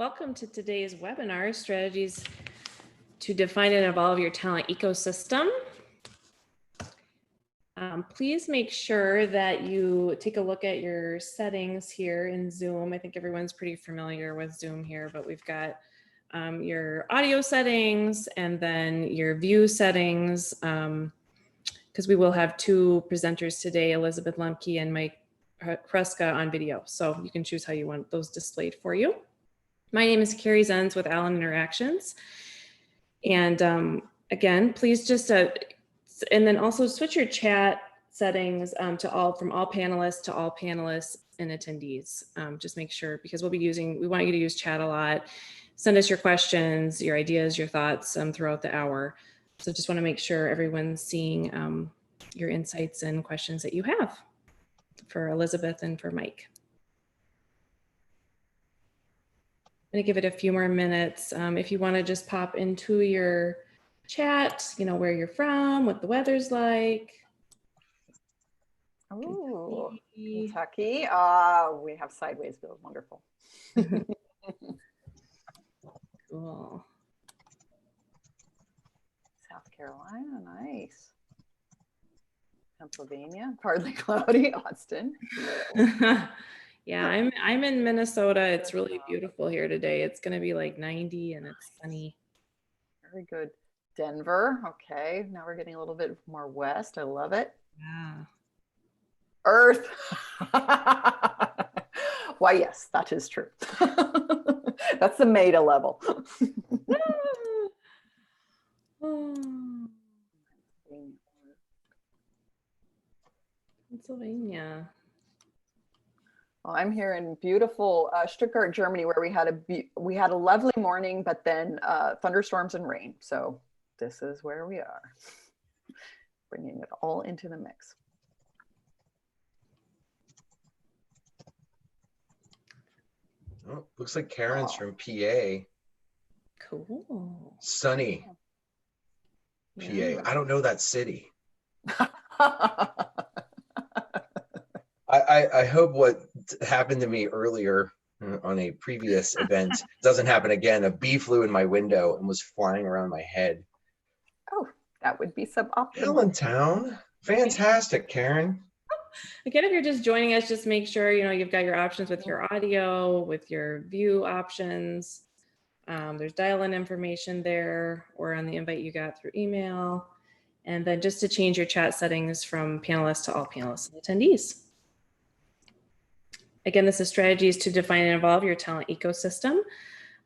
Welcome to today's webinar, Strategies to Define and Evolve Your Talent Ecosystem. Please make sure that you take a look at your settings here in Zoom. I think everyone's pretty familiar with Zoom here, but we've got your audio settings and then your view settings, because we will have two presenters today, Elizabeth Lemke and Mike Kreska on video. So you can choose how you want those displayed for you. My name is Carrie Zenz with Allen Interactions. And again, please just, and then also switch your chat settings from all panelists to all panelists and attendees. Just make sure, because we want you to use chat a lot. Send us your questions, your ideas, your thoughts throughout the hour. So just want to make sure everyone's seeing your insights and questions that you have for Elizabeth and for Mike. I'm going to give it a few more minutes. If you want to just pop into your chat, where you're from, what the weather's like. Oh, Kentucky. We have sideways view. Wonderful. Cool. South Carolina, nice. Pennsylvania, partly cloudy. Austin. Yeah, I'm in Minnesota. It's really beautiful here today. It's going to be like 90 and it's sunny. Very good. Denver. Okay, now we're getting a little bit more west. I love it. Yeah. Earth. Why, yes, that is true. That's the meta level. Pennsylvania. Well, I'm here in beautiful Stuttgart, Germany, where we had a lovely morning, but then thunderstorms and rain. So this is where we are, bringing it all into the mix. Oh, looks like Karen's from PA. Cool. Sunny. PA. I don't know that city. I hope what happened to me earlier on a previous event doesn't happen again. A bee flew in my window and was flying around my head. Oh, that would be suboptimal. Allentown. Fantastic, Karen. Again, if you're just joining us, just make sure you've got your options with your audio, with your view options. There's dial-in information there or on the invite you got through email. And then just to change your chat settings from panelists to all panelists and attendees. Again, this is Strategies to Define and Evolve Your Talent Ecosystem.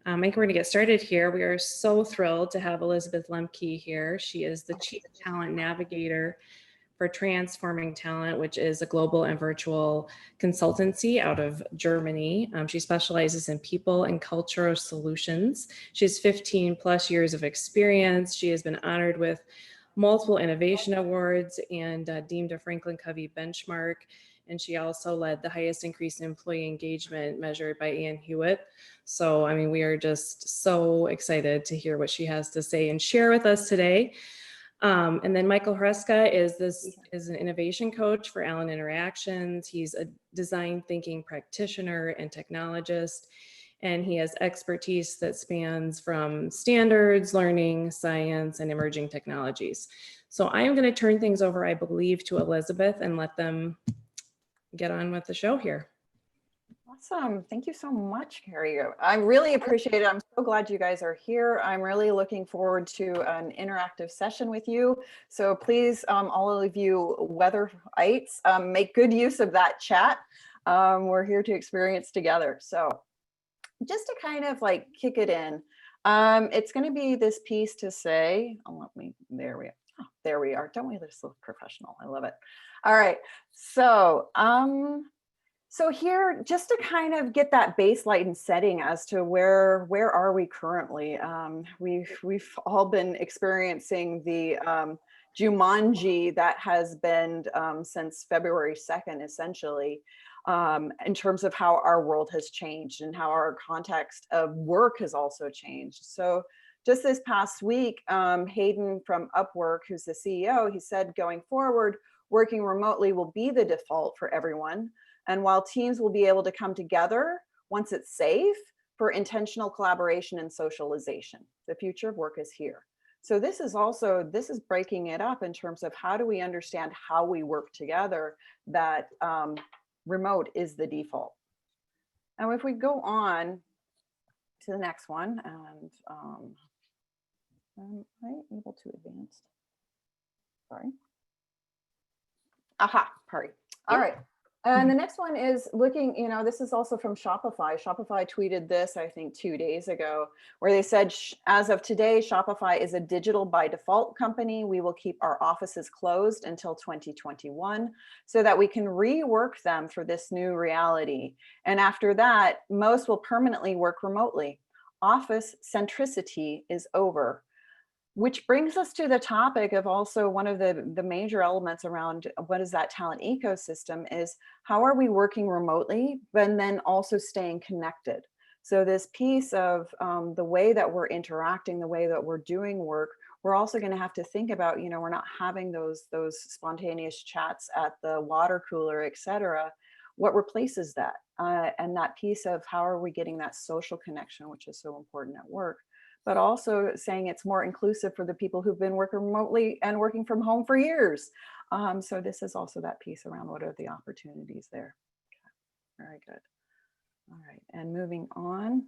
I think we're going to get started here. We are so thrilled to have Elizabeth Lemke here. She is the Chief Talent Navigator for Transforming Talent, which is a global and virtual consultancy out of Germany. She specializes in people and cultural solutions. She has 15 plus years of experience. She has been honored with multiple innovation awards and deemed a Franklin Covey benchmark. And she also led the highest increase in employee engagement measured by Ian Hewitt. So, we are just so excited to hear what she has to say and share with us today. And then Michael Kreska is an innovation coach for Allen Interactions. He's a design thinking practitioner and technologist, and he has expertise that spans from standards, learning, science, and emerging technologies. So I am going to turn things over, I believe, to Elizabeth and let them get on with the show here. Awesome. Thank you so much, Carrie. I really appreciate it. I'm so glad you guys are here. I'm really looking forward to an interactive session with you. So please, all of you weatherites, make good use of that chat. We're here to experience together. So just to kind of kick it in, it's going to be this piece to say, there we are. Oh, there we are. Don't we just look professional? I love it. All right. So, so here, just to kind of get that baseline setting as to where are we currently, we've all been experiencing the Jumanji that has been since February 2nd, essentially, in terms of how our world has changed and how our context of work has also changed. So just this past week, Hayden from Upwork, who's the CEO, he said going forward, working remotely will be the default for everyone. And while teams will be able to come together once it's safe, for intentional collaboration and socialization. The future of work is here. So this is breaking it up in terms of how do we understand how we work together, that remote is the default. Now, if we go on to the next one, and am I able to advance? Sorry. Aha, sorry. All right. And the next one is looking, this is also from Shopify. Shopify tweeted this, I think, 2 days ago, where they said, as of today, Shopify is a digital by default company. We will keep our offices closed until 2021 so that we can rework them for this new reality. And after that, most will permanently work remotely. Office centricity is over. Which brings us to the topic of also one of the major elements around what is that talent ecosystem is how are we working remotely, but then also staying connected. So this piece of the way that we're interacting, the way that we're doing work, we're also going to have to think about, we're not having those spontaneous chats at the water cooler, et cetera. What replaces that? And that piece of how are we getting that social connection, which is so important at work, but also saying it's more inclusive for the people who've been working remotely and working from home for years. So this is also that piece around what are the opportunities there. Okay. Very good. All right, and moving on.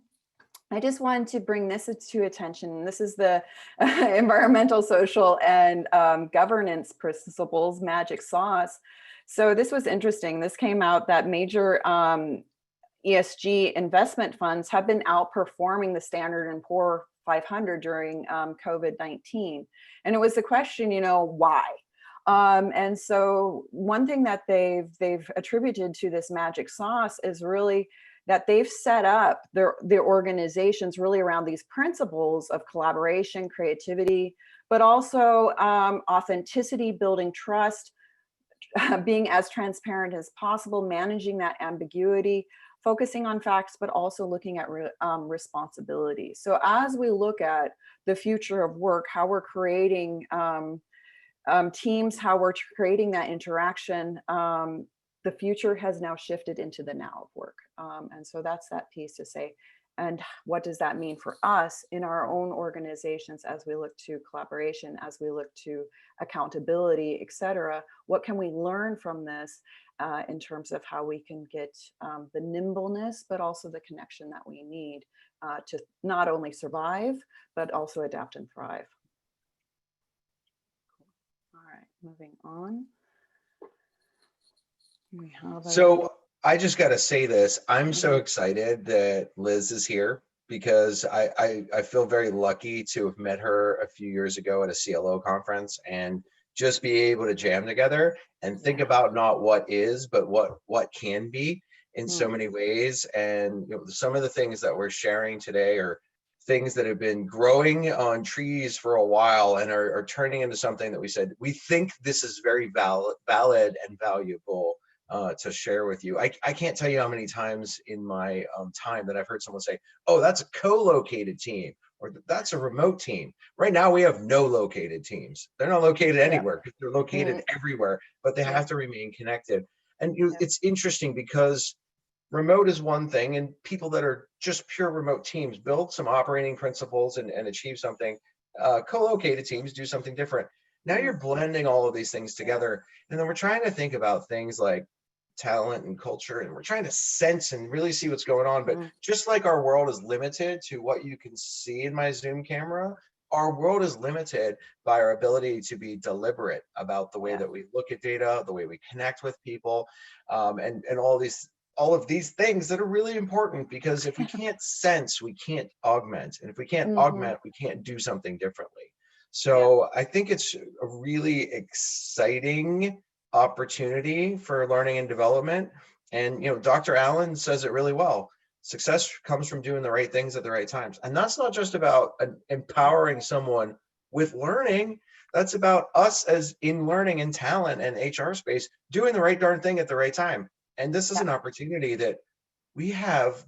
I just wanted to bring this to attention. This is the environmental, social, and governance principles magic sauce. So this was interesting. This came out that major ESG investment funds have been outperforming the Standard & Poor 500 during COVID-19. And it was the question, why? And so one thing that they've attributed to this magic sauce is really that they've set up their organizations really around these principles of collaboration, creativity, but also authenticity, building trust, being as transparent as possible, managing that ambiguity, focusing on facts, but also looking at responsibility. So as we look at the future of work, how we're creating teams, how we're creating that interaction, the future has now shifted into the now of work. And so that's that piece to say, and what does that mean for us in our own organizations as we look to collaboration, as we look to accountability, et cetera? What can we learn from this in terms of how we can get the nimbleness, but also the connection that we need to not only survive, but also adapt and thrive. All right, moving on. So I just got to say this. I'm so excited that Liz is here because I feel very lucky to have met her a few years ago at a CLO conference and just be able to jam together and think about not what is, but what can be in so many ways. And some of the things that we're sharing today are things that have been growing on trees for a while and are turning into something that we said, we think this is very valid and valuable to share with you. I can't tell you how many times in my time that I've heard someone say, oh, that's a co-located team, or that's a remote team. Right now, we have no located teams. They're not located anywhere because they're located everywhere, but they have to remain connected. And it's interesting because remote is one thing, and people that are just pure remote teams build some operating principles and achieve something. Co-located teams do something different. Now you're blending all of these things together, and then we're trying to think about things like talent and culture, and we're trying to sense and really see what's going on. But just like our world is limited to what you can see in my Zoom camera, our world is limited by our ability to be deliberate about the way that we look at data, the way we connect with people, and all of these things that are really important, because if we can't sense, we can't augment, and if we can't augment, we can't do something differently. So I think it's a really exciting opportunity for learning and development. And Dr. Allen says it really well. Success comes from doing the right things at the right times. And that's not just about empowering someone with learning. That's about us as in learning and talent and HR space doing the right darn thing at the right time. And this is an opportunity that we have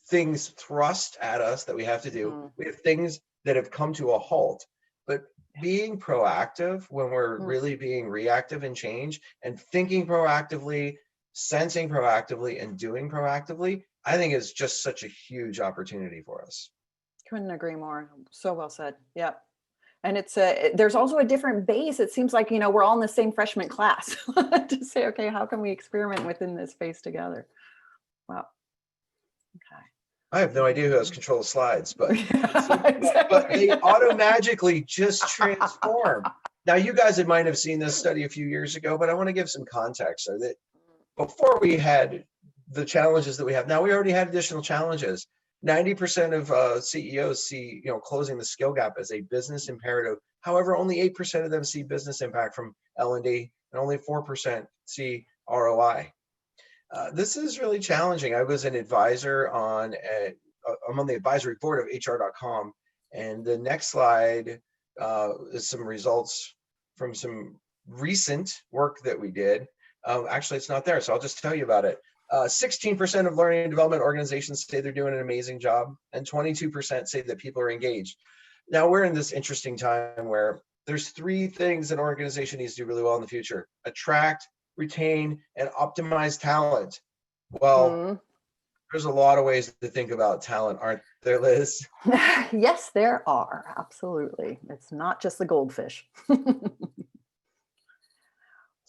things thrust at us that we have to do. We have things that have come to a halt. But being proactive when we're really being reactive and change, and thinking proactively, sensing proactively, and doing proactively I think is just such a huge opportunity for us. Couldn't agree more. So well said. Yep. And there's also a different base. It seems like, we're all in the same freshman class to say, okay, how can we experiment within this space together? Wow. Okay. I have no idea who has control of slides, but Exactly. but they auto-magically just transform. Now, you guys might have seen this study a few years ago, but I want to give some context so that before we had the challenges that we have now, we already had additional challenges. 90% of CEOs see, closing the skill gap as a business imperative. However, only 8% of them see business impact from L&D, and only 4% see ROI. This is really challenging. I was an advisor I'm on the advisory board of HR.com, and the next slide is some results from some recent work that we did. Actually, it's not there, so I'll just tell you about it. 16% of learning and development organizations say they're doing an amazing job, and 22% say that people are engaged. Now, we're in this interesting time where there's 3 things an organization needs to do really well in the future: attract, retain, and optimize talent. Well, there's a lot of ways to think about talent, aren't there, Liz? Yes, there are. Absolutely. It's not just the goldfish.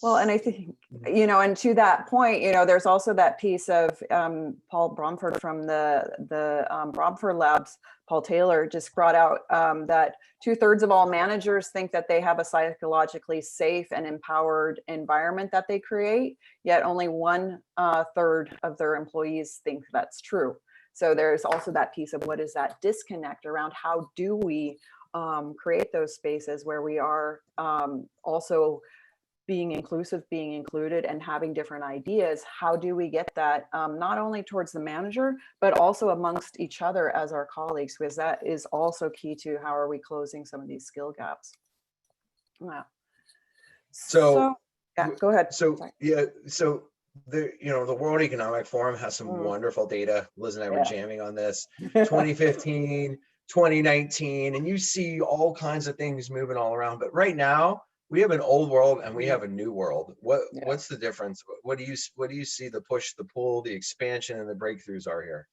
Well, and I think, and to that point, there's also that piece of Paul Bromford from the Bromford Labs. Paul Taylor just brought out that 2/3 of all managers think that they have a psychologically safe and empowered environment that they create, yet only 1/3 of their employees think that's true. So there's also that piece of what is that disconnect around how do we create those spaces where we are also being inclusive, being included, and having different ideas. How do we get that not only towards the manager, but also amongst each other as our colleagues, because that is also key to how are we closing some of these skill gaps. Wow. So yeah, go ahead. So yeah, so the World Economic Forum has some wonderful data. Liz and I were jamming on this. 2015, 2019, and you see all kinds of things moving all around. But right now, we have an old world and we have a new world. What's the difference? What do you see the push, the pull, the expansion, and the breakthroughs are here?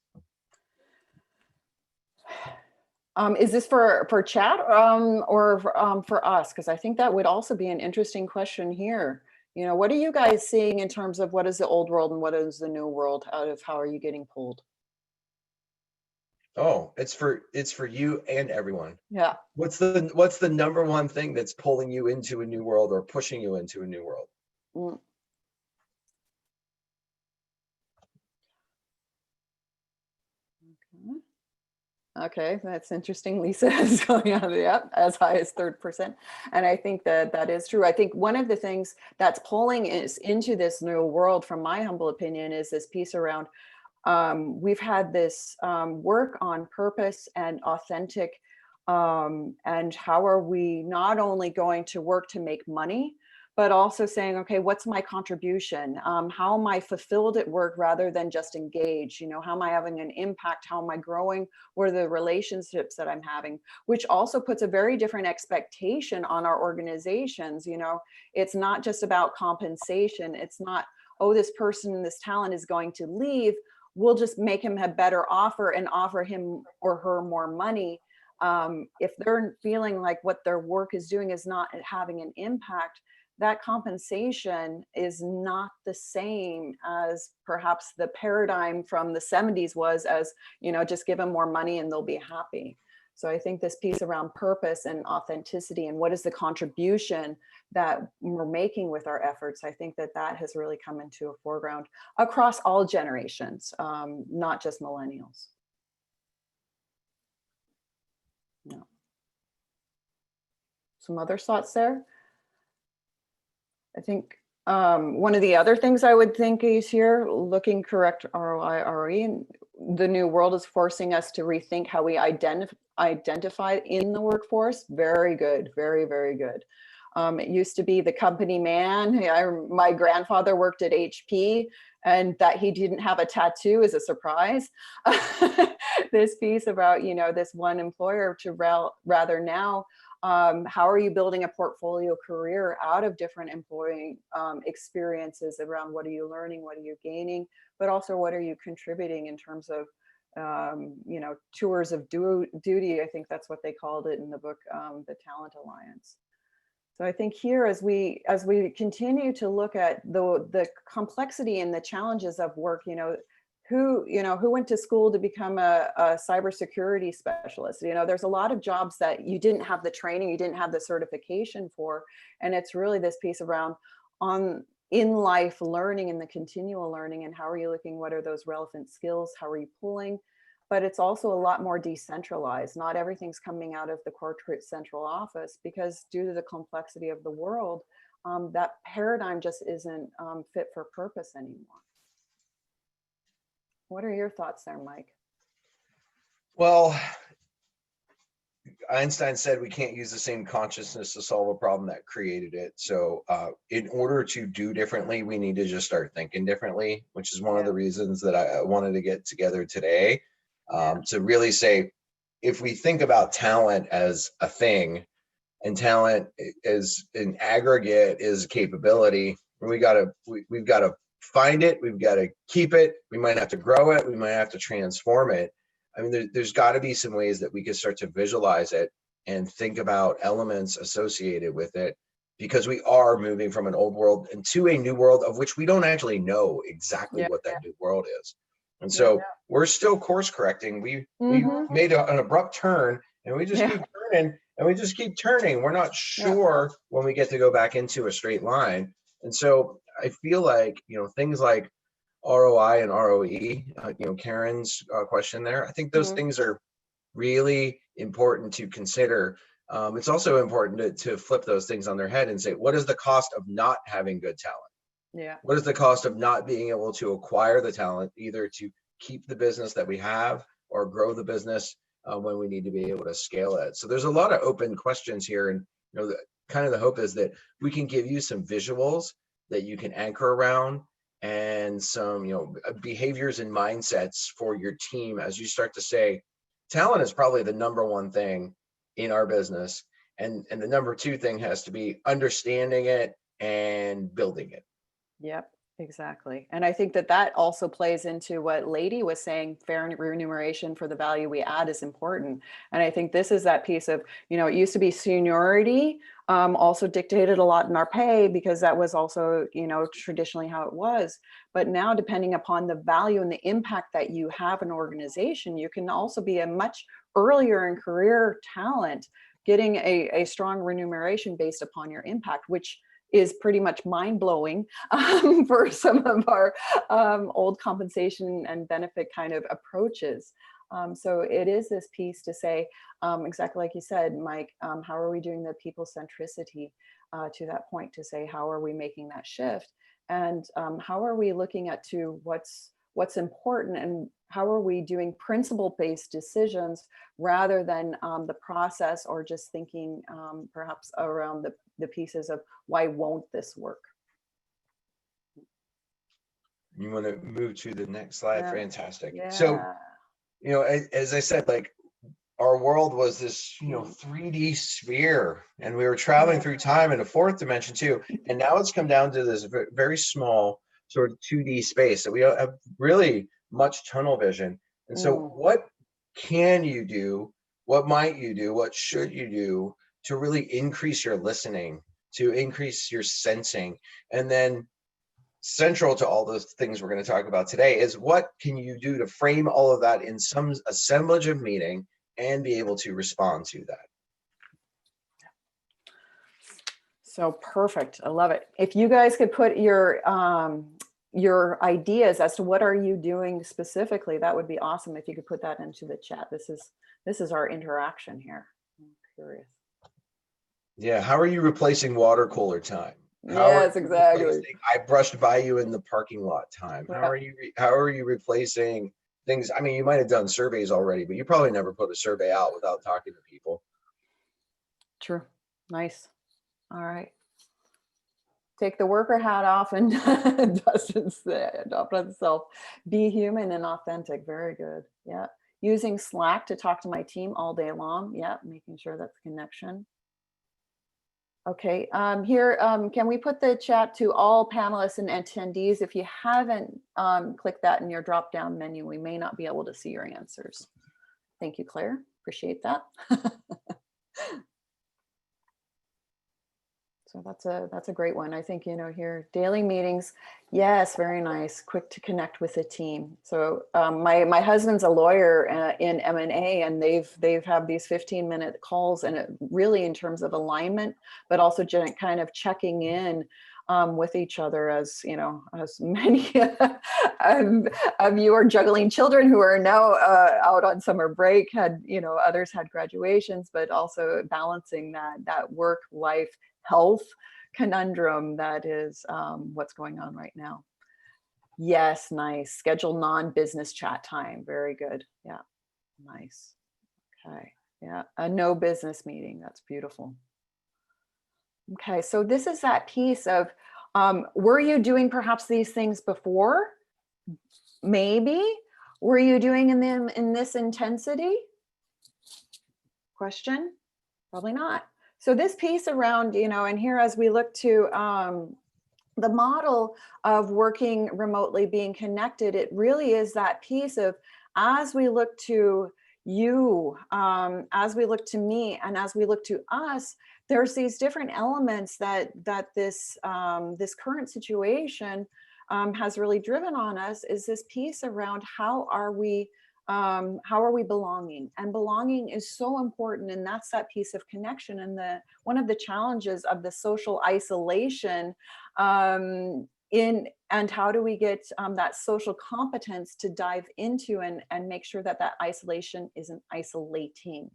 Is this for chat or for us? Because I think that would also be an interesting question here. What are you guys seeing in terms of what is the old world and what is the new world out of how are you getting pulled? Oh, it's for you and everyone. Yeah. What's the number one thing that's pulling you into a new world or pushing you into a new world? Okay, that's interesting. Lisa is going on as high as 3%. And I think that is true. I think one of the things that's pulling us into this new world, from my humble opinion, is this piece around we've had this work on purpose and authentic, and how are we not only going to work to make money, but also saying, okay, what's my contribution? How am I fulfilled at work rather than just engaged? How am I having an impact? How am I growing? What are the relationships that I'm having? Which also puts a very different expectation on our organizations. It's not just about compensation. It's not, oh, this person, this talent is going to leave. We'll just make him a better offer and offer him or her more money. If they're feeling like what their work is doing is not having an impact, that compensation is not the same as perhaps the paradigm from the 70s was, as, just give them more money and they'll be happy. So I think this piece around purpose and authenticity and what is the contribution that we're making with our efforts, I think that has really come into a foreground across all generations, not just millennials. No. Some other thoughts there? I think one of the other things I would think is here, looking correct ROI, ROE, and the new world is forcing us to rethink how we identify in the workforce. Very good, very, very good. It used to be the company man. My grandfather worked at HP, and that he didn't have a tattoo is a surprise. This piece about, this one employer to rather now, how are you building a portfolio career out of different employee experiences around what are you learning, what are you gaining, but also what are you contributing in terms of tours of duty. I think that's what they called it in the book, The Talent Alliance. So I think here, as we continue to look at the complexity and the challenges of work, who went to school to become a cybersecurity specialist? There's a lot of jobs that you didn't have the training, you didn't have the certification for, and it's really this piece around in life learning and the continual learning, and how are you looking, what are those relevant skills, how are you pulling? But it's also a lot more decentralized. Not everything's coming out of the corporate central office, because due to the complexity of the world, that paradigm just isn't fit for purpose anymore. What are your thoughts there, Mike? Well, Einstein said we can't use the same consciousness to solve a problem that created it. So in order to do differently, we need to just start thinking differently, which is one of the reasons that I wanted to get together today, to really say, if we think about talent as a thing, and talent as an aggregate is capability, we've got to find it, we've got to keep it, we might have to grow it, we might have to transform it. I mean, there's got to be some ways that we can start to visualize it and think about elements associated with it, because we are moving from an old world into a new world of which we don't actually know exactly what that new world is. And so we're still course correcting. We made an abrupt turn, and we just keep turning, and we just keep turning. We're not sure when we get to go back into a straight line. And so I feel like, things like ROI and ROE, Karen's question there, I think those things are really important to consider. It's also important to flip those things on their head and say, what is the cost of not having good talent? Yeah. What is the cost of not being able to acquire the talent, either to keep the business that we have or grow the business when we need to be able to scale it? So there's a lot of open questions here. And, the hope is that we can give you some visuals that you can anchor around, and some, behaviors and mindsets for your team as you start to say, talent is probably the number one thing in our business. And the number two thing has to be understanding it and building it. Yep, exactly. And I think that also plays into what Lady was saying, fair remuneration for the value we add is important. And I think this is that piece of, it used to be seniority also dictated a lot in our pay, because that was also, traditionally how it was. But now, depending upon the value and the impact that you have in an organization, you can also be a much earlier in career talent, getting a strong remuneration based upon your impact, which is pretty much mind-blowing for some of our old compensation and benefit kind of approaches. So it is this piece to say, exactly like you said, Mike, how are we doing the people centricity to that point, to say, how are we making that shift? And how are we looking at what's important, and how are we doing principle-based decisions rather than the process, or just thinking perhaps around the pieces of why won't this work? You want to move to the next slide? Yeah. Fantastic. Yeah. So, as I said, like, our world was this, 3D sphere, and we were traveling through time in a fourth dimension too. And now it's come down to this very small sort of 2D space. So we don't have really much tunnel vision. And so what can you do? What might you do? What should you do to really increase your listening, to increase your sensing? And then central to all those things we're going to talk about today is, what can you do to frame all of that in some assemblage of meaning and be able to respond to that? So perfect. I love it. If you guys could put your ideas as to what are you doing specifically, that would be awesome. If you could put that into the chat. This is our interaction here. I'm curious. Yeah. How are you replacing water cooler time? Yes, exactly. I brushed by you in the parking lot time. How are you replacing things? I mean, you might have done surveys already, but you probably never put a survey out without talking to people. True. Nice. All right. Take the worker hat off and Dustin said, adopt itself. Be human and authentic. Very good. Yeah. Using Slack to talk to my team all day long. Yeah. Making sure that's connection. Okay, here, can we put the chat to all panelists and attendees? If you haven't clicked that in your drop-down menu, we may not be able to see your answers. Thank you, Claire. Appreciate that. So that's a great one. I think, here, daily meetings. Yes, very nice. Quick to connect with the team. So my husband's a lawyer in M&A, and they've had these 15-minute calls, and it really in terms of alignment, but also kind of checking in with each other, as as many of you are juggling children who are now out on summer break, others had graduations, but also balancing that work-life health conundrum that is what's going on right now. Yes, nice. Schedule non-business chat time. Very good. Yeah, nice. Okay, yeah, a no business meeting. That's beautiful. Okay, so this is that piece of, were you doing perhaps these things before? Maybe. Were you doing them in this intensity? Question? Probably not. So this piece around, and here as we look to the model of working remotely, being connected, it really is that piece of, as we look to you, as we look to me, and as we look to us, there's these different elements that this current situation has really driven on us, is this piece around how are we belonging? And belonging is so important, and that's that piece of connection. And one of the challenges of the social isolation and how do we get that social competence to dive into and make sure that isolation isn't isolating.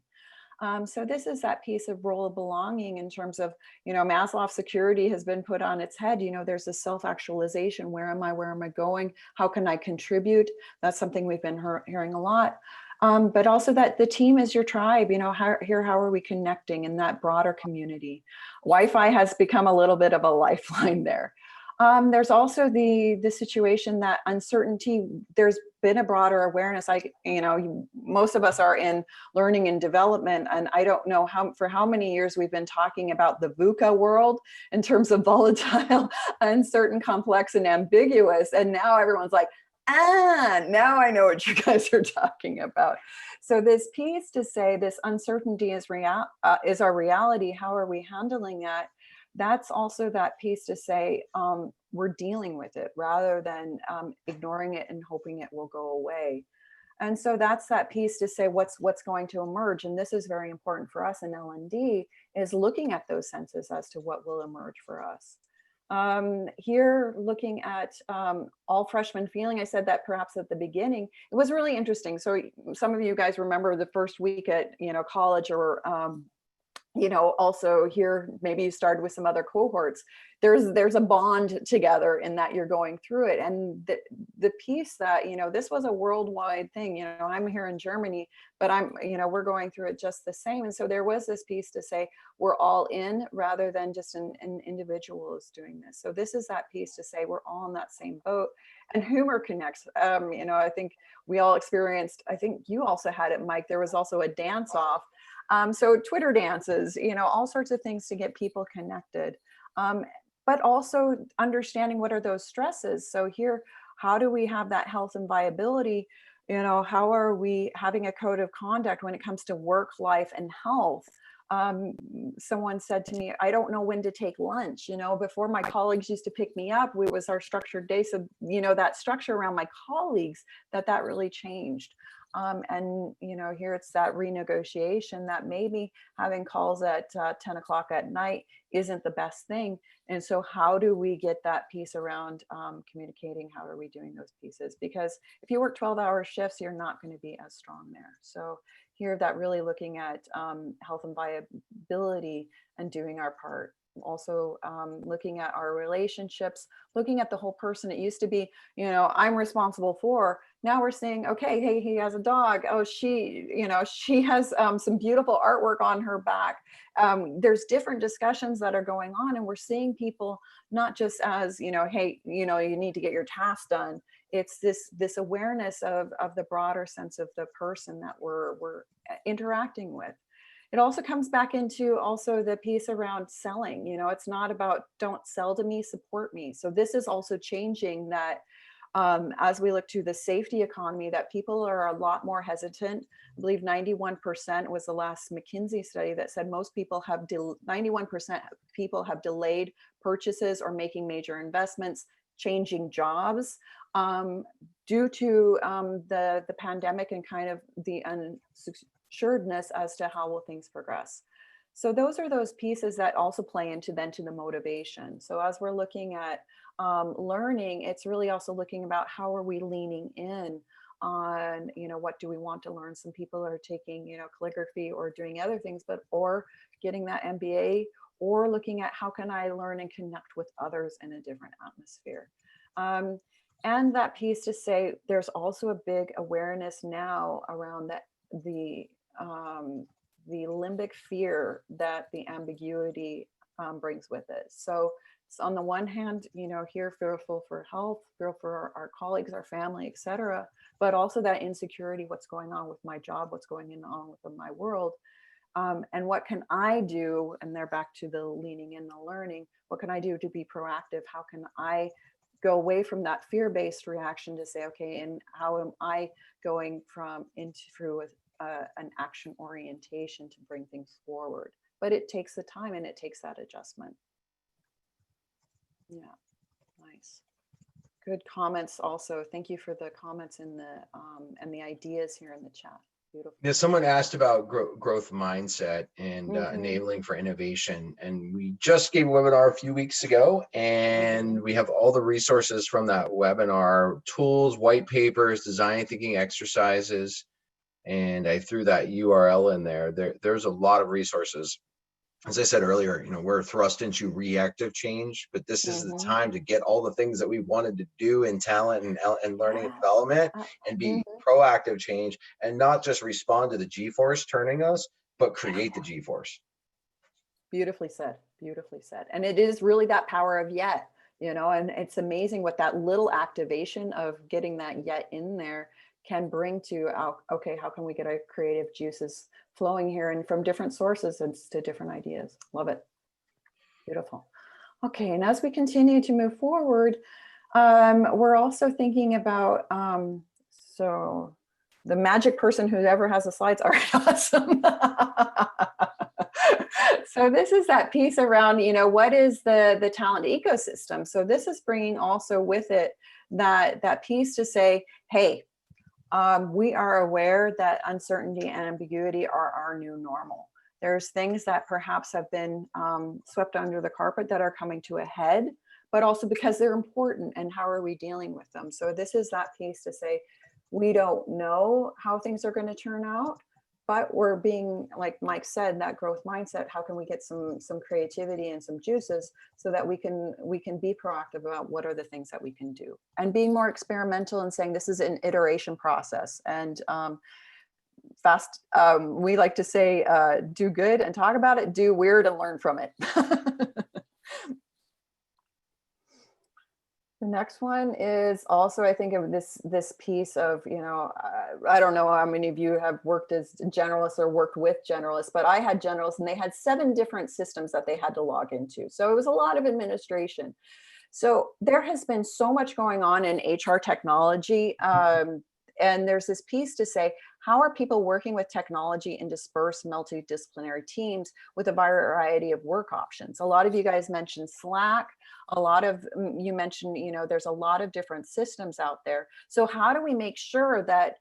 So this is that piece of role of belonging in terms of, Maslow's security has been put on its head. There's a self-actualization. Where am I going? How can I contribute? That's something we've been hearing a lot. But also that the team is your tribe. How are we connecting in that broader community? Wi-Fi has become a little bit of a lifeline there. There's also the situation that uncertainty, there's been a broader awareness. Most of us are in learning and development, and I don't know for how many years we've been talking about the VUCA world in terms of volatile, uncertain, complex, and ambiguous. And now everyone's like, now I know what you guys are talking about. So this piece to say this uncertainty is our reality. How are we handling that? That's also that piece to say we're dealing with it rather than ignoring it and hoping it will go away. And so that's that piece to say what's going to emerge. And this is very important for us in L&D, is looking at those senses as to what will emerge for us. Here, looking at all freshmen feeling, I said that perhaps at the beginning, it was really interesting. So some of you guys remember the first week at college, or also here, maybe you started with some other cohorts. There's a bond together in that you're going through it. And the piece that, this was a worldwide thing, I'm here in Germany, but we're going through it just the same. And so there was this piece to say, we're all in rather than just an individual is doing this. So this is that piece to say, we're all in that same boat. And humor connects. I think we all experienced, I think you also had it, Mike, there was also a dance off. So Twitter dances, all sorts of things to get people connected, but also understanding what are those stresses. So here, how do we have that health and viability? How are we having a code of conduct when it comes to work, life, and health? Someone said to me, I don't know when to take lunch. Before, my colleagues used to pick me up. It was our structured day. So, that structure around my colleagues, that really changed. And here it's that renegotiation that maybe having calls at 10 o'clock at night isn't the best thing. And so how do we get that piece around communicating? How are we doing those pieces? Because if you work 12-hour shifts, you're not going to be as strong there. So here, that really looking at health and viability and doing our part. Also looking at our relationships, looking at the whole person. It used to be, I'm responsible for. Now we're saying, okay, hey, he has a dog. Oh, she has some beautiful artwork on her back. There's different discussions that are going on, and we're seeing people not just as, hey, you need to get your task done. It's this awareness of the broader sense of the person that we're interacting with. It also comes back into also the piece around selling. It's not about don't sell to me, support me. So this is also changing that, as we look to the safety economy, that people are a lot more hesitant. I believe 91% was the last McKinsey study that said most people have 91% people have delayed purchases or making major investments, changing jobs, due to the pandemic and kind of the unsureness as to how will things progress. So those are those pieces that also play into the motivation. So as we're looking at learning, it's really also looking about how are we leaning in on, what do we want to learn? Some people are taking, calligraphy or doing other things, or getting that MBA, or looking at how can I learn and connect with others in a different atmosphere. And that piece to say, there's also a big awareness now around the limbic fear that the ambiguity brings with it. So it's on the one hand, here fearful for health, fearful for our colleagues, our family, etc., but also that insecurity, what's going on with my job, what's going on with my world, and what can I do? And they're back to the leaning in, the learning. What can I do to be proactive? How can I go away from that fear-based reaction to say, okay, and how am I going through an action orientation to bring things forward? But it takes the time and it takes that adjustment. Yeah, nice. Good comments also. Thank you for the comments and the ideas here in the chat. Beautiful. Yeah, someone asked about growth mindset and enabling for innovation. And we just gave a webinar a few weeks ago, and we have all the resources from that webinar, tools, white papers, design thinking exercises. And I threw that URL in there. There's a lot of resources. As I said earlier, we're thrust into reactive change, but this is the time to get all the things that we wanted to do in talent and learning and development, and be proactive change, and not just respond to the G-force turning us, but create the G-force. Beautifully said, beautifully said. And it is really that power of yet, and it's amazing what that little activation of getting that yet in there can bring to, okay, how can we get our creative juices flowing here and from different sources and to different ideas. Love it. Beautiful. Okay, and as we continue to move forward, we're also thinking about, so the magic person who ever has the slides. All right, awesome. So this is that piece around, what is the talent ecosystem? So this is bringing also with it that piece to say, hey, we are aware that uncertainty and ambiguity are our new normal. There's things that perhaps have been swept under the carpet that are coming to a head, but also because they're important, and how are we dealing with them? So this is that piece to say, we don't know how things are going to turn out, but we're being, like Mike said, that growth mindset. How can we get some creativity and some juices so that we can be proactive about what are the things that we can do, and being more experimental and saying this is an iteration process. And we like to say, do good and talk about it, do weird and learn from it. The next one is also, I think, of this piece of, I don't know how many of you have worked as generalists or worked with generalists, but I had generalists and they had 7 different systems that they had to log into. So it was a lot of administration. So there has been so much going on in HR technology. And there's this piece to say, how are people working with technology in dispersed multidisciplinary teams with a variety of work options? A lot of you guys mentioned Slack. A lot of you mentioned, there's a lot of different systems out there. So how do we make sure that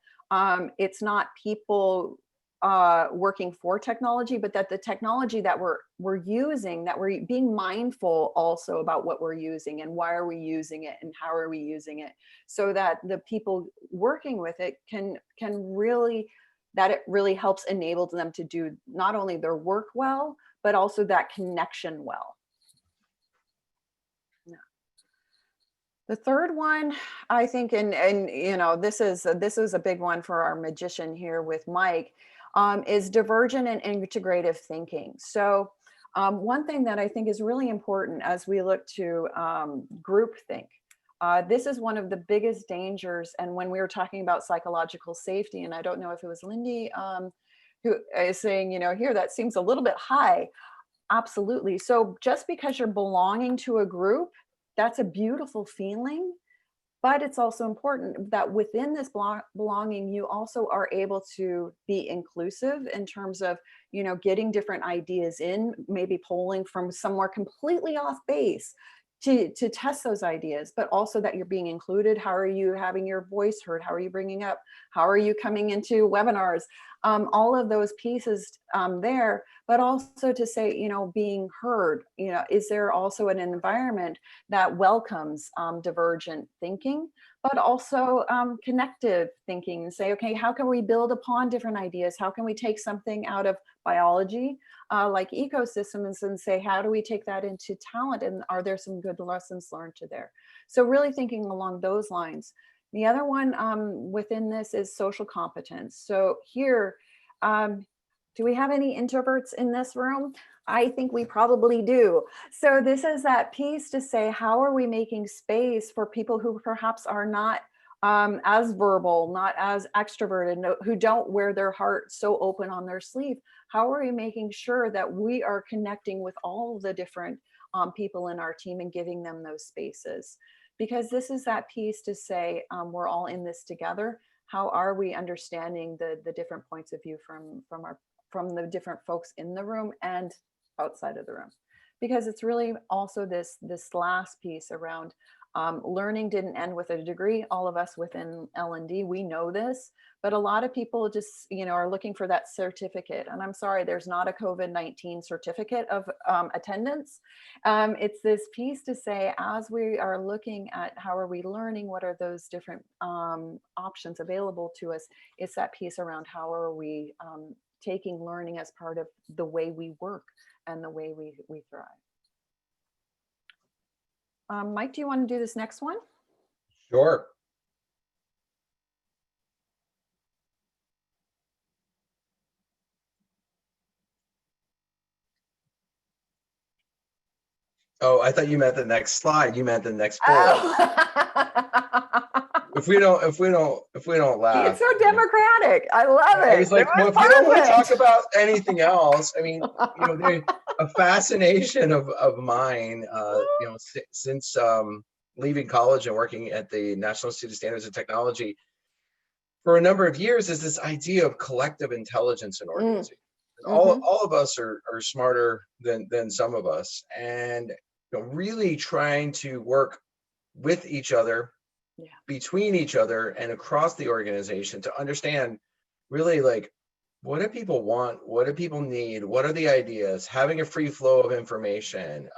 it's not people working for technology, but that the technology that we're using, that we're being mindful also about what we're using and why are we using it and how are we using it, so that the people working with it can really, that it really helps enable them to do not only their work well, but also that connection well. Yeah. The third one, I think, and this is a big one for our magician here with Mike, is divergent and integrative thinking. So one thing that I think is really important as we look to groupthink, this is one of the biggest dangers. And when we were talking about psychological safety, and I don't know if it was Lindy who is saying, here, that seems a little bit high. Absolutely. So just because you're belonging to a group, that's a beautiful feeling. But it's also important that within this belonging, you also are able to be inclusive in terms of, getting different ideas in, maybe polling from somewhere completely off base to test those ideas, but also that you're being included. How are you having your voice heard? How are you bringing up? How are you coming into webinars? All of those pieces there, but also to say, being heard, is there also an environment that welcomes divergent thinking, but also connective thinking, and say, okay, how can we build upon different ideas? How can we take something out of biology, like ecosystems, and say, how do we take that into talent? And are there some good lessons learned to there? So really thinking along those lines. The other one within this is social competence. So here, do we have any introverts in this room? I think we probably do. So this is that piece to say, how are we making space for people who perhaps are not as verbal, not as extroverted, who don't wear their heart so open on their sleeve? How are we making sure that we are connecting with all the different people in our team and giving them those spaces? Because this is that piece to say, we're all in this together. How are we understanding the different points of view from the different folks in the room and outside of the room? Because it's really also this last piece around learning didn't end with a degree. All of us within L&D, we know this, but a lot of people just, are looking for that certificate. And I'm sorry, there's not a COVID-19 certificate of attendance. It's this piece to say, as we are looking at how are we learning, what are those different options available to us? It's that piece around how are we taking learning as part of the way we work and the way we thrive. Mike, do you want to do this next one? Sure. Oh, I thought you meant the next slide. You meant the next poll. Oh. If we don't laugh. It's so democratic. I love it. I was like, well, if you don't want to talk about anything else, I mean, a fascination of mine, since leaving college and working at the National Institute of Standards and Technology for a number of years, is this idea of collective intelligence in organizations. All of us are smarter than some of us, and really trying to work with each other, between each other and across the organization to understand really, like, what do people want? What do people need? What are the ideas? Having a free flow of information,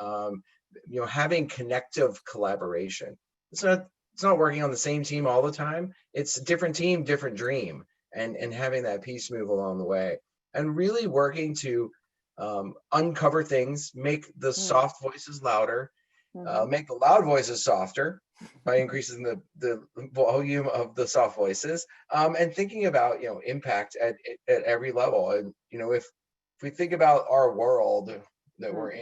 having connective collaboration. It's not working on the same team all the time. It's a different team, different dream, and having that piece move along the way, and really working to uncover things, make the soft voices louder, make the loud voices softer by increasing the volume of the soft voices, and thinking about impact at every level. And if we think about our world that we're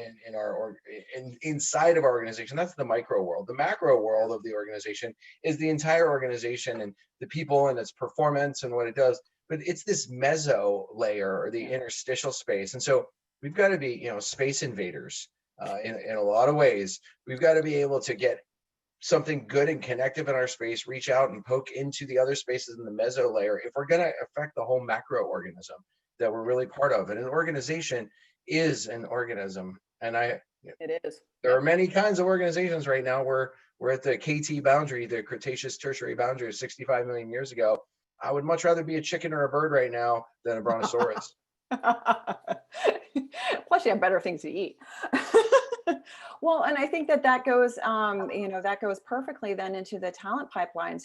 inside of our organization, that's the micro world. The macro world of the organization is the entire organization and the people and its performance and what it does. But it's this meso layer, or the interstitial space. And so we've got to be space invaders in a lot of ways. We've got to be able to get something good and connective in our space, reach out and poke into the other spaces in the meso layer if we're going to affect the whole macro organism that we're really part of. And an organization is an organism. And it is. There are many kinds of organizations right now. We're at the KT boundary, the Cretaceous Tertiary boundary of 65 million years ago. I would much rather be a chicken or a bird right now than a brontosaurus. Plus you have better things to eat. Well, and I think that goes, that goes perfectly then into the talent pipelines.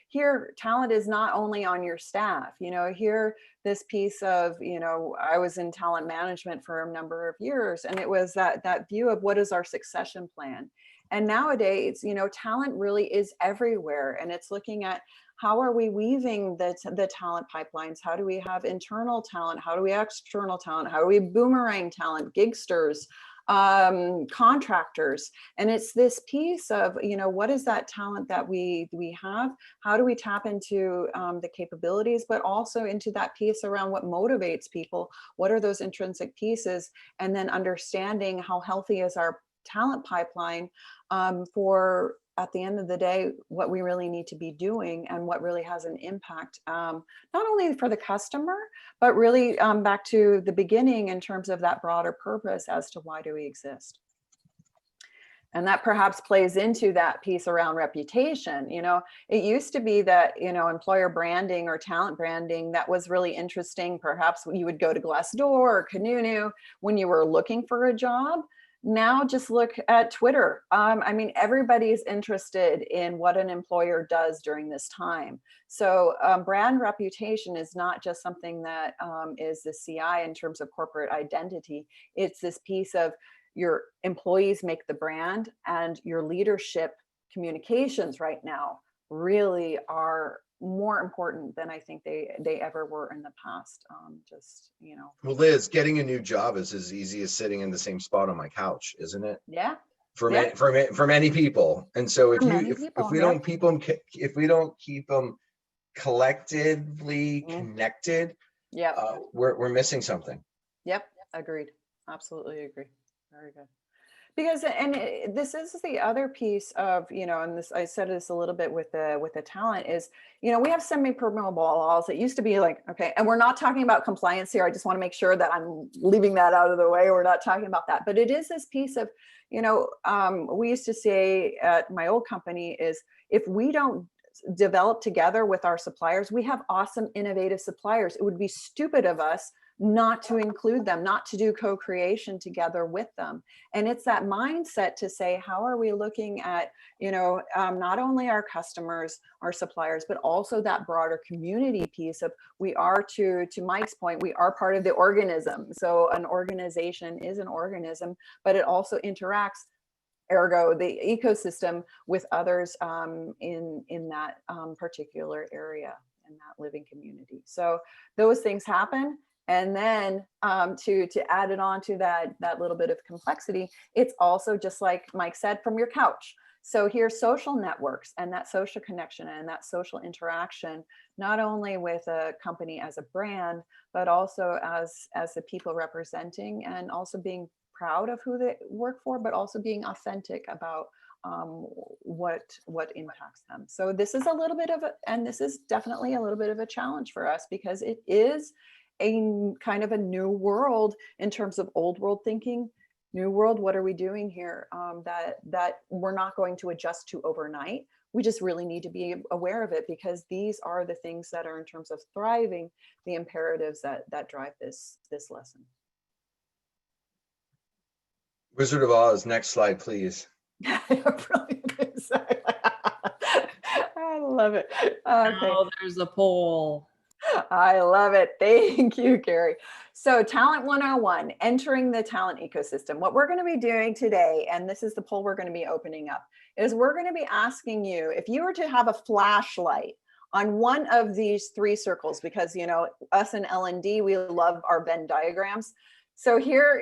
Here, talent is not only on your staff. Here, this piece of, I was in talent management for a number of years, and it was that view of what is our succession plan. And nowadays, talent really is everywhere, and it's looking at how are we weaving the talent pipelines? How do we have internal talent? How do we have external talent? How do we boomerang talent, gigsters? contractors. And it's this piece of, what is that talent that we have? How do we tap into the capabilities, but also into that piece around what motivates people? What are those intrinsic pieces? And then understanding how healthy is our talent pipeline for, at the end of the day, what we really need to be doing and what really has an impact, not only for the customer, but really back to the beginning in terms of that broader purpose as to why do we exist. And that perhaps plays into that piece around reputation. It used to be that, employer branding or talent branding, that was really interesting. Perhaps you would go to Glassdoor or Kununu when you were looking for a job. Now just look at Twitter. Everybody is interested in what an employer does during this time. So brand reputation is not just something that is the CI in terms of corporate identity. It's this piece of your employees make the brand, and your leadership communications right now really are more important than I think they ever were in the past. Well, Liz, getting a new job is as easy as sitting in the same spot on my couch, isn't it? Yeah. For many people. And so if we don't keep them collectively connected, we're missing something. Yep. Agreed. Absolutely agree. Very good. Because, this is the other piece of, and this, I said this a little bit with the talent is, we have semi-permeable walls. It used to be like, okay, and we're not talking about compliance here. I just want to make sure that I'm leaving that out of the way. We're not talking about that, but it is this piece of, we used to say at my old company is, if we don't develop together with our suppliers, we have awesome, innovative suppliers. It would be stupid of us not to include them, not to do co-creation together with them. And it's that mindset to say, how are we looking at, not only our customers, our suppliers, but also that broader community piece of, we are, to Mike's point, we are part of the organism. So an organization is an organism, but it also interacts, ergo the ecosystem, with others in that particular area, in that living community. So those things happen. And then to add it on to that little bit of complexity, it's also just like Mike said, from your couch. So here's social networks and that social connection and that social interaction, not only with a company as a brand, but also as the people representing, and also being proud of who they work for, but also being authentic about what impacts them. So this is a little bit of and this is definitely a little bit of a challenge for us, because it is a kind of a new world in terms of old world thinking. New world, what are we doing here that we're not going to adjust to overnight? We just really need to be aware of it, because these are the things that are, in terms of thriving, the imperatives that drive this lesson. Wizard of Oz, next slide, please. Brilliant. I love it. Okay. Oh, there's a poll. I love it. Thank you, Carrie. So Talent 101, entering the talent ecosystem. What we're going to be doing today, and this is the poll we're going to be opening up, is we're going to be asking you, if you were to have a flashlight on one of these three circles, because, us in L&D, we love our Venn diagrams. So here,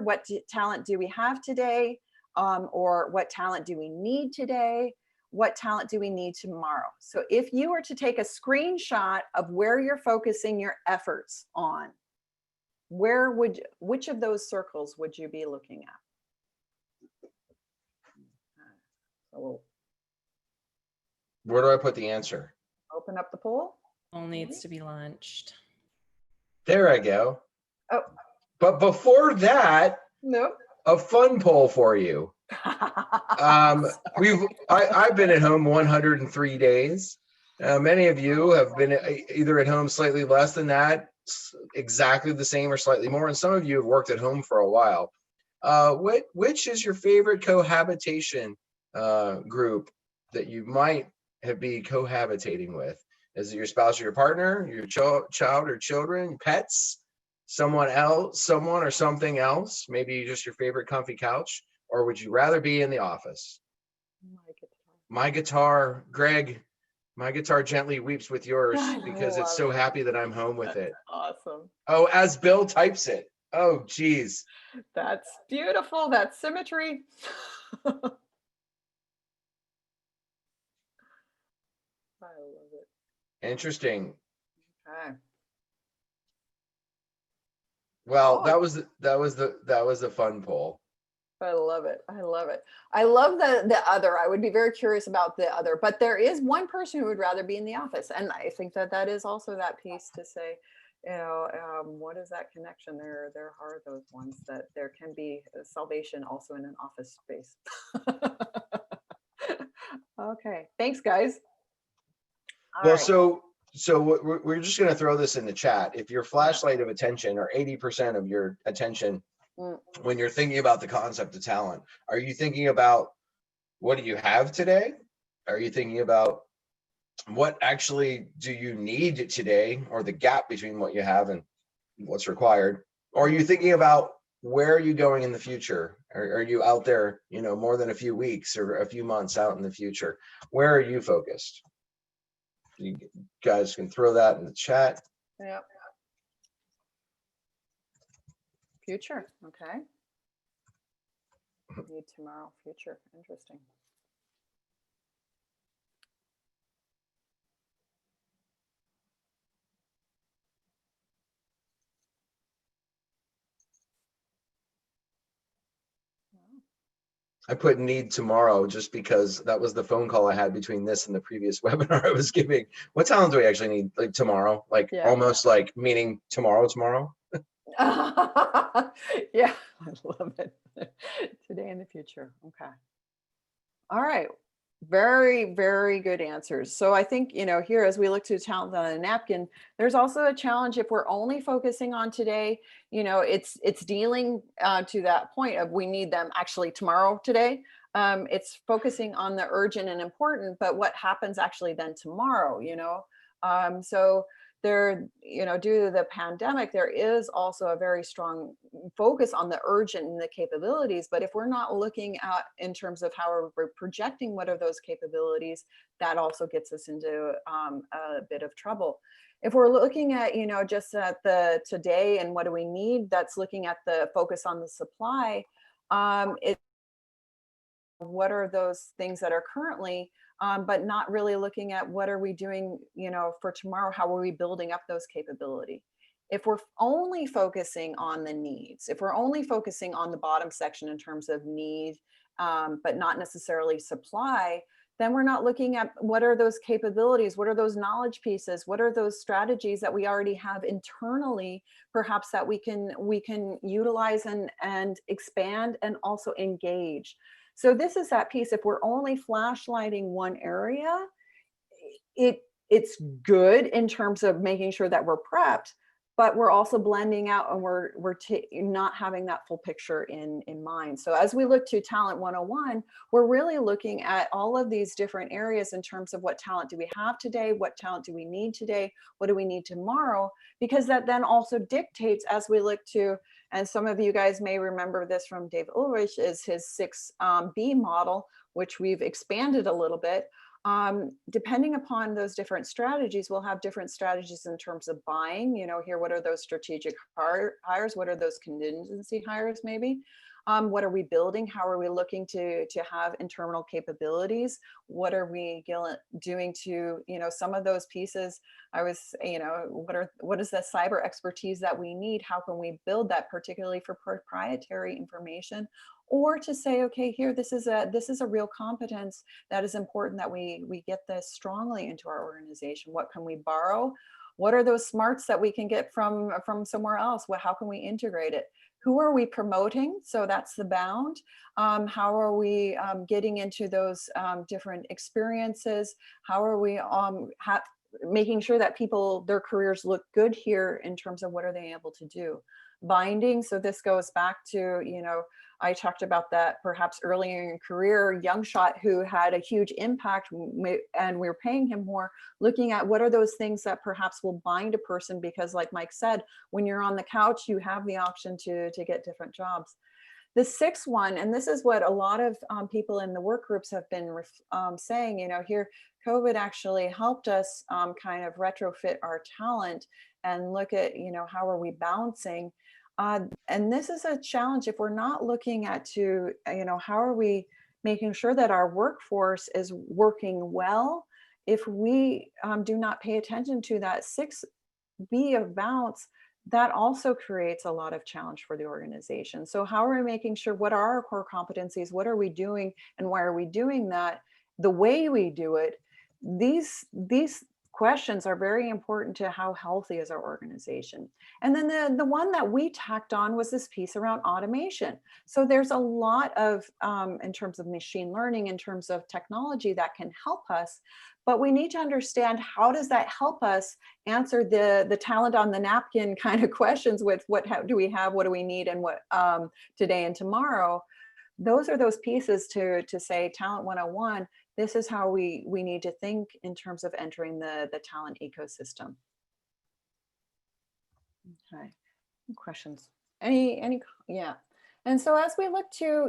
what talent do we have today? Or what talent do we need today? What talent do we need tomorrow? So if you were to take a screenshot of where you're focusing your efforts on, which of those circles would you be looking at? So where do I put the answer? Open up the poll. Poll needs to be launched. There I go. Oh. But before that, Nope. A fun poll for you. I've been at home 103 days. Many of you have been either at home slightly less than that, exactly the same, or slightly more, and some of you have worked at home for a while. Which is your favorite cohabitation group that you might be cohabitating with? Is it your spouse or your partner, your child or children, pets, someone or something else? Maybe just your favorite comfy couch? Or would you rather be in the office? My guitar, Greg, my guitar gently weeps with yours because it's so happy that I'm home with it. Awesome. Oh, as Bill types it. Oh, geez. That's beautiful. That's symmetry. I love it. Interesting. Okay. Well, Oh, that was a fun poll. I love it. I love it. I love the other. I would be very curious about the other, but there is one person who would rather be in the office, and I think that that is also that piece to say, what is that connection? There are those ones that there can be salvation also in an office space. Okay, thanks, guys. All Well, right. we're just going to throw this in the chat. If your flashlight of attention, or 80% of your attention, Mm, when you're thinking about the concept of talent, are you thinking about what do you have today? Are you thinking about what actually do you need today, or the gap between what you have and what's required? Or are you thinking about where are you going in the future? Are you out there, more than a few weeks or a few months out in the future? Where are you focused? You guys can throw that in the chat. yeah. Future. Okay. Need tomorrow. Future. Interesting. I put need tomorrow just because that was the phone call I had between this and the previous webinar I was giving. What talent do we actually need? Like tomorrow, like Yeah. almost like meaning tomorrow. Yeah, I love it. Today and the future. Okay. All right. Very, very good answers. So I think, here as we look to talent on a napkin, there's also a challenge if we're only focusing on today, it's dealing to that point of we need them actually tomorrow, today. It's focusing on the urgent and important, but what happens actually then tomorrow, so there, due to the pandemic, there is also a very strong focus on the urgent and the capabilities. But if we're not looking at in terms of how we're projecting what are those capabilities, that also gets us into a bit of trouble. If we're looking at, just at the today and what do we need, that's looking at the focus on the supply. What are those things that are currently, but not really looking at what are we doing, for tomorrow, how are we building up those capability. If we're only focusing on the needs, if we're only focusing on the bottom section in terms of need, but not necessarily supply, then we're not looking at what are those capabilities, what are those knowledge pieces, what are those strategies that we already have internally, perhaps that we can utilize and expand and also engage. So this is that piece. If we're only flashlighting one area, it's good in terms of making sure that we're prepped, but we're also blending out and we're not having that full picture in mind. So as we look to Talent 101, we're really looking at all of these different areas in terms of what talent do we have today, what talent do we need today, what do we need tomorrow, because that then also dictates as we look to, and some of you guys may remember this from Dave Ulrich, is his 6B model, which we've expanded a little bit. Depending upon those different strategies, we'll have different strategies in terms of buying, here, what are those strategic hires? What are those contingency hires maybe? What are we building? How are we looking to have internal capabilities? What are we doing to, some of those pieces, I was, what is the cyber expertise that we need? How can we build that, particularly for proprietary information? Or to say, okay, here, this is a real competence that is important that we get this strongly into our organization. What can we borrow? What are those smarts that we can get from somewhere else? How can we integrate it? Who are we promoting? So that's the bound. How are we getting into those different experiences? How are we making sure that people, their careers look good here in terms of what are they able to do? Binding. So this goes back to, I talked about that perhaps earlier in career, young shot who had a huge impact and we're paying him more, looking at what are those things that perhaps will bind a person, because like Mike said, when you're on the couch, you have the option to get different jobs. The sixth one, and this is what a lot of people in the work groups have been saying, here, COVID actually helped us kind of retrofit our talent and look at, how are we balancing? And this is a challenge if we're not looking at how are we making sure that our workforce is working well. If we do not pay attention to that 6B of bounce, that also creates a lot of challenge for the organization. So how are we making sure, what are our core competencies? What are we doing and why are we doing that? The way we do it, these questions are very important to how healthy is our organization. And then the one that we tacked on was this piece around automation. So there's a lot of, in terms of machine learning, in terms of technology that can help us, but we need to understand how does that help us answer the talent on the napkin kind of questions with how do we have, what do we need, and what today and tomorrow. Those are those pieces to say Talent 101. This is how we need to think in terms of entering the talent ecosystem. Okay, questions? Yeah. And so as we look to,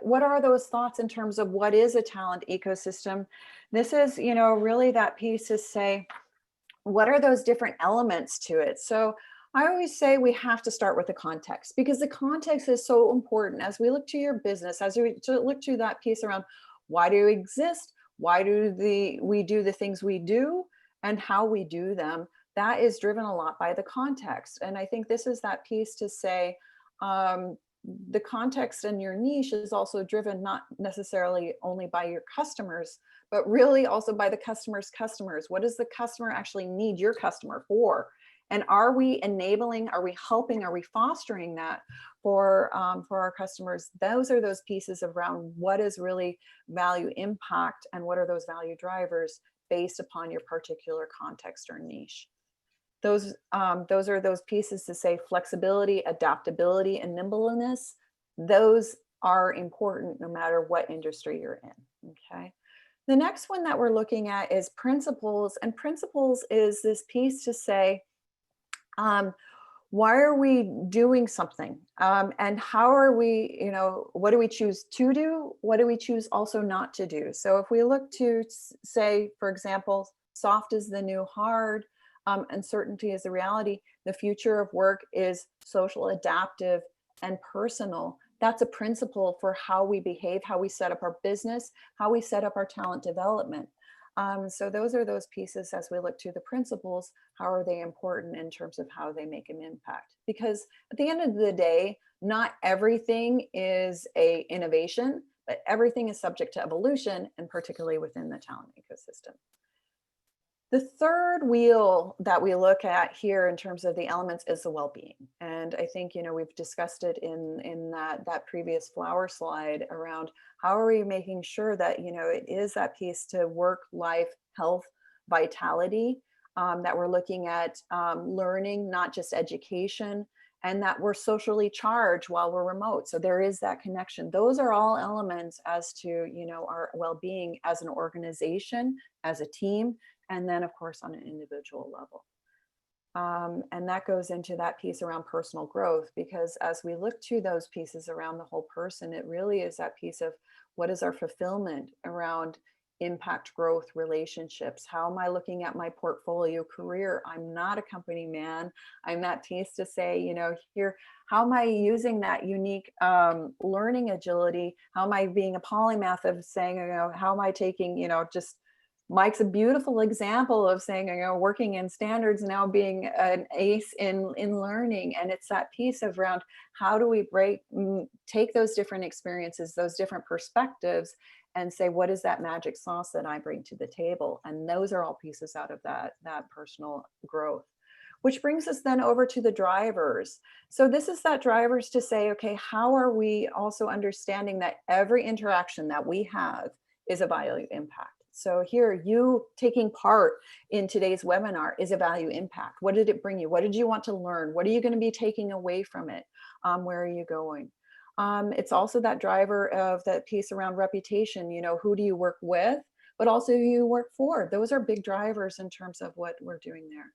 what are those thoughts in terms of what is a talent ecosystem? This is, really that piece to say, what are those different elements to it? So I always say we have to start with the context, because the context is so important as we look to your business, as we look to that piece around why do we exist, why do we do the things we do, and how we do them. That is driven a lot by the context. And I think this is that piece to say, the context in your niche is also driven not necessarily only by your customers, but really also by the customer's customers. What does the customer actually need your customer for? And are we enabling, are we helping, are we fostering that for our customers? Those are those pieces around what is really value impact and what are those value drivers based upon your particular context or niche. Those are those pieces to say flexibility, adaptability, and nimbleness. Those are important no matter what industry you're in, okay? The next one that we're looking at is principles, and principles is this piece to say, why are we doing something? And how are we, what do we choose to do? What do we choose also not to do? So if we look to say, for example, soft is the new hard, uncertainty is the reality, the future of work is social, adaptive, and personal. That's a principle for how we behave, how we set up our business, how we set up our talent development. So those are those pieces as we look to the principles. How are they important in terms of how they make an impact? Because at the end of the day, not everything is a innovation, but everything is subject to evolution, and particularly within the talent ecosystem. The third wheel that we look at here in terms of the elements is the well-being. And I think, we've discussed it in that previous flower slide around how are we making sure that, it is that piece to work, life, health, vitality, that we're looking at learning, not just education, and that we're socially charged while we're remote. So there is that connection. Those are all elements as to, our well-being as an organization, as a team, and then of course on an individual level. And that goes into that piece around personal growth, because as we look to those pieces around the whole person, it really is that piece of what is our fulfillment around impact, growth, relationships. How am I looking at my portfolio career? I'm not a company man. I'm that piece to say, here, how am I using that unique learning agility? How am I being a polymath of saying, how am I taking, just Mike's a beautiful example of saying, working in standards, now being an ace in learning. And it's that piece of around how do we take those different experiences, those different perspectives, and say, what is that magic sauce that I bring to the table? And those are all pieces out of that personal growth. Which brings us then over to the drivers. So this is that drivers to say, okay, how are we also understanding that every interaction that we have is a value impact? So here, you taking part in today's webinar is a value impact. What did it bring you? What did you want to learn? What are you going to be taking away from it? Where are you going? It's also that driver of that piece around reputation. Who do you work with, but also who you work for? Those are big drivers in terms of what we're doing there.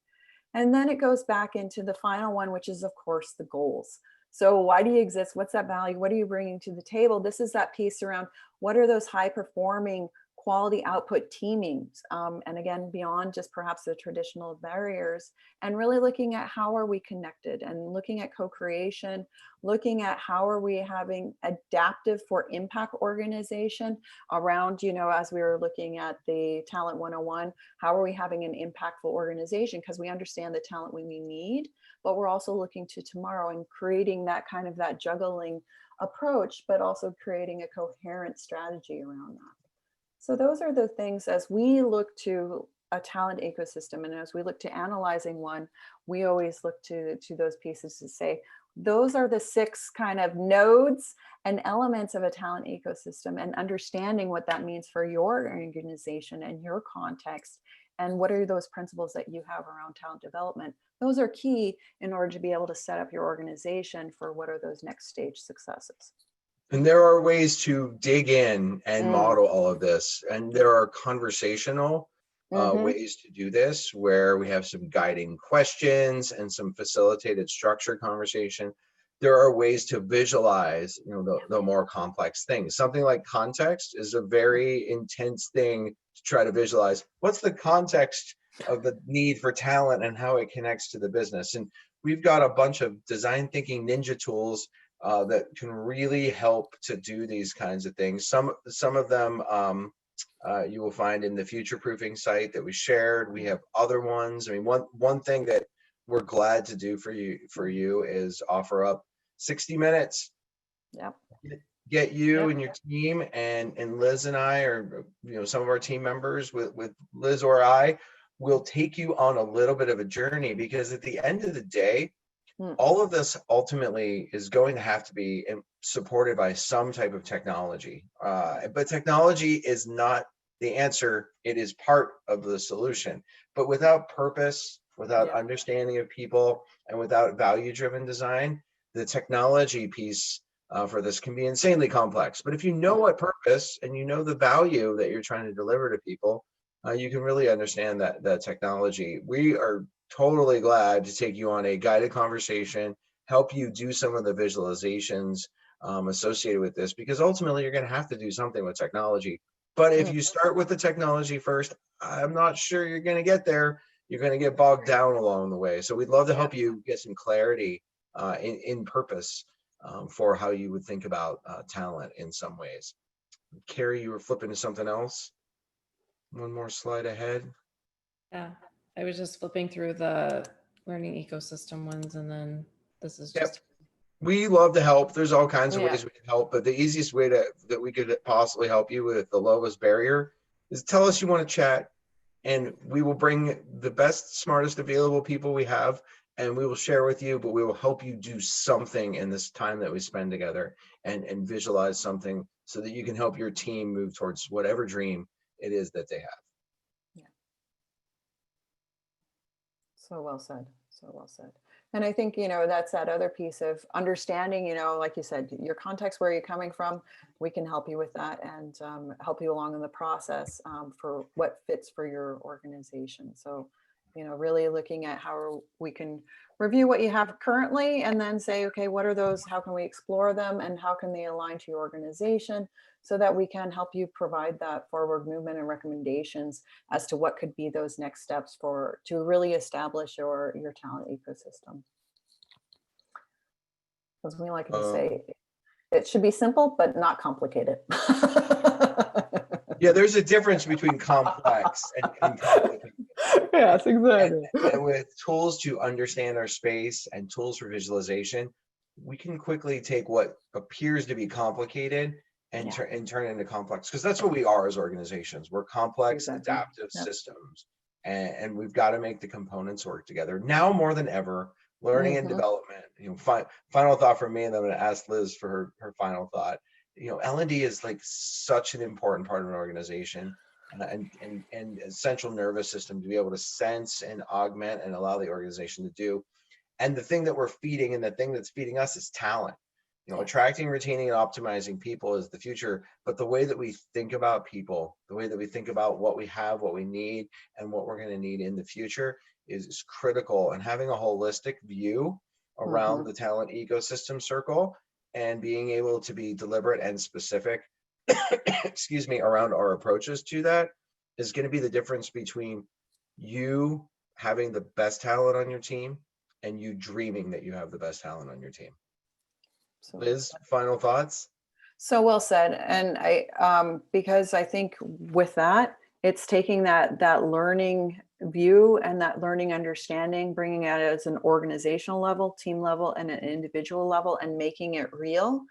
And then it goes back into the final one, which is, of course, the goals. So why do you exist? What's that value? What are you bringing to the table? This is that piece around what are those high performing quality output teamings, and again, beyond just perhaps the traditional barriers, and really looking at how are we connected and looking at co-creation, looking at how are we having adaptive for impact organization around, as we were looking at the Talent 101, how are we having an impactful organization? Because we understand the talent we need, but we're also looking to tomorrow and creating that kind of that juggling approach, but also creating a coherent strategy around that. So those are the things as we look to a talent ecosystem, and as we look to analyzing one, we always look to those pieces to say, those are the 6 kind of nodes and elements of a talent ecosystem, and understanding what that means for your organization and your context, and what are those principles that you have around talent development. Those are key in order to be able to set up your organization for what are those next stage successes. And there are ways to dig in and model all of this. And there are conversational ways to do this, where we have some guiding questions and some facilitated structured conversation. There are ways to visualize, the more complex things. Something like context is a very intense thing to try to visualize. What's the context of the need for talent and how it connects to the business? And we've got a bunch of design thinking ninja tools that can really help to do these kinds of things. Some of them you will find in the future proofing site that we shared. We have other ones. I mean, one thing that we're glad to do for you is offer up 60 minutes. Yep. Get you and your team, and Liz and I, or some of our team members with Liz or I, will take you on a little bit of a journey, because at the end of the day, all of this ultimately is going to have to be supported by some type of technology. But technology is not the answer. It is part of the solution. But without purpose, without understanding of people, and without value-driven design, the technology piece for this can be insanely complex. But if you know what purpose and you know the value that you're trying to deliver to people, you can really understand that technology. We are totally glad to take you on a guided conversation, help you do some of the visualizations associated with this, because ultimately you're going to have to do something with technology. But if you start with the technology first, I'm not sure you're going to get there. You're going to get bogged down along the way. So we'd love to help you get some clarity in purpose for how you would think about talent in some ways. Carrie, you were flipping to something else. One more slide ahead. Yeah, I was just flipping through the learning ecosystem ones, and then this is just. We love to help. There's all kinds of ways we can help, but the easiest way that we could possibly help you with the lowest barrier is tell us you want to chat, and we will bring the best, smartest available people we have, and we will share with you, but we will help you do something in this time that we spend together, and visualize something so that you can help your team move towards whatever dream it is that they have. Yeah. So well said. So well said. And I think, that's that other piece of understanding, like you said, your context, where you're coming from, we can help you with that, and help you along in the process for what fits for your organization. So, really looking at how we can review what you have currently, and then say, okay, what are those, how can we explore them, and how can they align to your organization, so that we can help you provide that forward movement and recommendations as to what could be those next steps to really establish your talent ecosystem. As we like to say, it should be simple, but not complicated. Yeah, there's a difference between complex and complicated. Yes, exactly. And with tools to understand our space and tools for visualization, we can quickly take what appears to be complicated and turn it into complex, because that's what we are as organizations. We're complex, adaptive systems, and we've got to make the components work together. Now more than ever, learning and development. Final thought from me, and I'm going to ask Liz for her final thought. L&D is like such an important part of an organization, and central nervous system to be able to sense and augment and allow the organization to do. And the thing that we're feeding, and the thing that's feeding us, is talent. Attracting, retaining, and optimizing people is the future. But the way that we think about people, the way that we think about what we have, what we need, and what we're going to need in the future is critical. And having a holistic view around the talent ecosystem circle, and being able to be deliberate and specific excuse me, around our approaches to that is going to be the difference between you having the best talent on your team and you dreaming that you have the best talent on your team. So, Liz, final thoughts? so well said. And because I think with that, it's taking that learning view and that learning understanding, bringing it as an organizational level, team level, and an individual level, and making it real.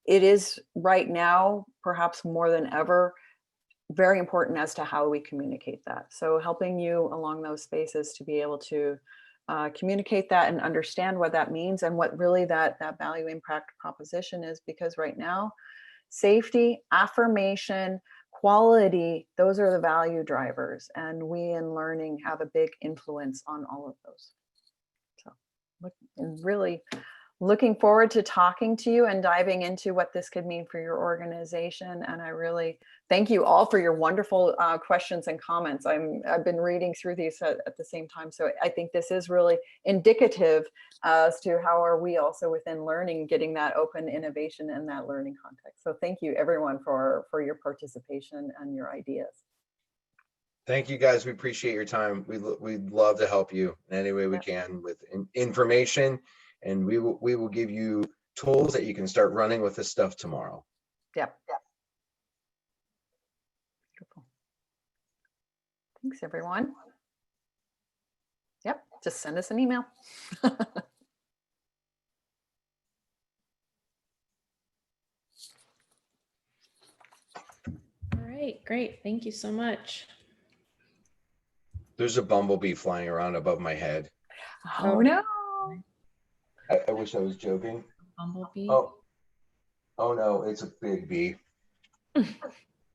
It is right now, perhaps more than ever, very important as to how we communicate that. So helping you along those spaces to be able to communicate that and understand what that means and what really that value impact proposition is, because right now, safety, affirmation, quality, those are the value drivers, and we in learning have a big influence on all of those. So really looking forward to talking to you and diving into what this could mean for your organization. And I really thank you all for your wonderful questions and comments. I've been reading through these at the same time. So I think this is really indicative as to how are we also within learning, getting that open innovation and that learning context. So thank you everyone for your participation and your ideas. Thank you guys. We appreciate your time. We'd love to help you in any way we can with information, and we will give you tools that you can start running with this stuff tomorrow. Yep. Beautiful. Thanks, everyone. Yep, just send us an email. All right, great. Thank you so much. There's a bumblebee flying around above my head. Oh no. I wish I was joking. Bumblebee. Oh no, it's a big bee.